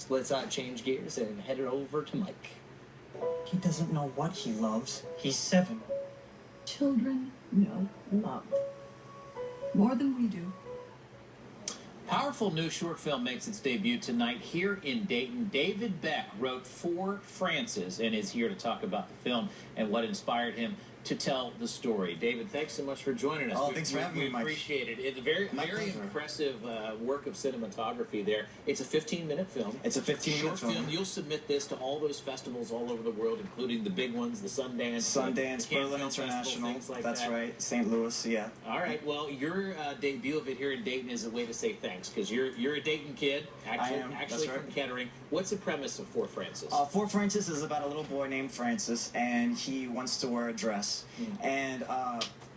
let's change gears and head it over to Mike. He doesn't know what he loves. He's 7. Children know love more than we do. Powerful new short film makes its debut tonight here in Dayton. David Beck wrote For Francis and is here to talk about the film and what inspired him to tell the story. David, thanks so much for joining us. Thanks for having me, Mike. We appreciate it. It's a very impressive work of cinematography there. It's a 15-minute film. It's a 15-minute film. You'll submit this to all those festivals all over the world, including the big ones, the Sundance, Berlin International. Festival, That's right. St. Louis, yeah. All right. Well, your debut of it here in Dayton is a way to say thanks, because you're a Dayton kid, actually from Kettering. What's the premise of For Francis? For Francis is about a little boy named Francis, and he wants to wear a dress. And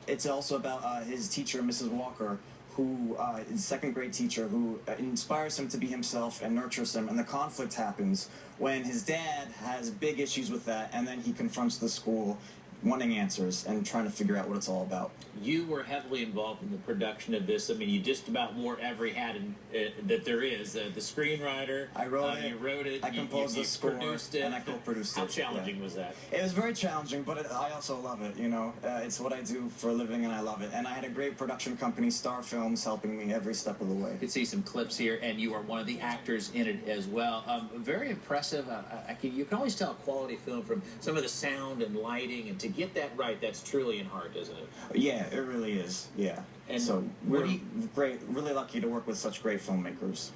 it's also about his teacher, Mrs. Walker, who is a 2nd grade teacher, who inspires him to be himself and nurtures him. And the conflict happens when his dad has big issues with that, and then he confronts the school wanting answers and trying to figure out what it's all about. You were heavily involved in the production of this. I mean, you just about wore every hat that there is. The screenwriter. I wrote it. You wrote it. I composed the score. Produced it. And I co-produced it. How challenging was that? It was very challenging, but I also love it, you know. It's what I do for a living, and I love it. And I had a great production company, Star Films, helping me every step of the way. You can see some clips here, and you are one of the actors in it as well. Very impressive. You can always tell a quality film from some of the sound and lighting, and to get that right, that's truly in art, isn't it? Yeah, it really is. Yeah. And so we're really lucky to work with such great filmmakers.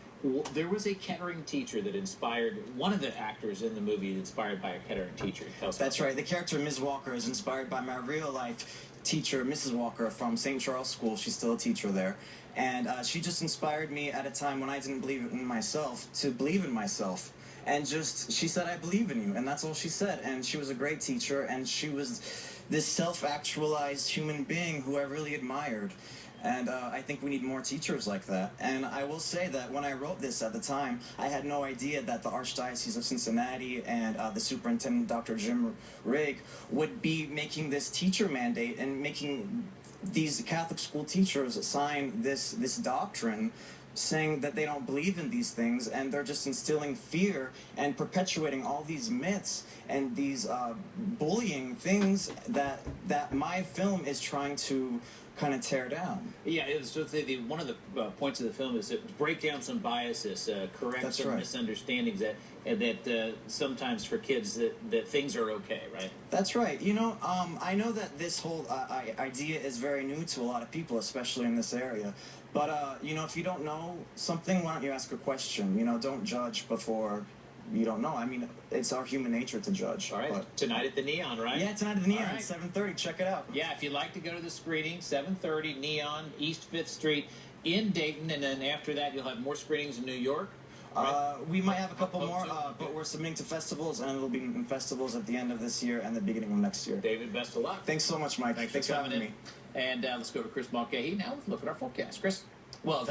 There was a Kettering teacher that inspired one of the actors in the movie, inspired by a Kettering teacher. That's right. The character Ms. Walker is inspired by my real-life teacher, Mrs. Walker, from St. Charles School. She's still a teacher there. And she just inspired me at a time when I didn't believe in myself to believe in myself. And she said, I believe in you. And that's all she said. And she was a great teacher, and she was this self-actualized human being who I really admired. And I think we need more teachers like that. And I will say that when I wrote this at the time, I had no idea that the Archdiocese of Cincinnati and the superintendent, Dr. Jim Rigg, would be making this teacher mandate and making these Catholic school teachers sign this doctrine saying that they don't believe in these things, and they're just instilling fear and perpetuating all these myths and these bullying things that my film is trying to kind of tear down. Yeah, so one of the points of the film is to break down some biases, correct some misunderstandings that sometimes for kids that things are okay, right? That's right. You know, I know that this whole idea is very new to a lot of people, especially in this area. But, you know, if you don't know something, why don't you ask a question? You know, don't judge before you don't know. I mean, it's our human nature to judge. All right. But tonight at the Neon, right? Yeah, tonight at the Neon, 7:30. Check it out. Yeah, if you'd like to go to the screening, 7:30, Neon, East 5th Street in Dayton. And then after that, you'll have more screenings in New York. Right? We might have a couple more, but we're submitting to festivals, and it'll be in festivals at the end of this year and the beginning of next year. David, best of luck. Thanks so much, Mike. Thanks for having me. And let's go to Chris Mulcahy now with a look at our forecast. Chris? Well,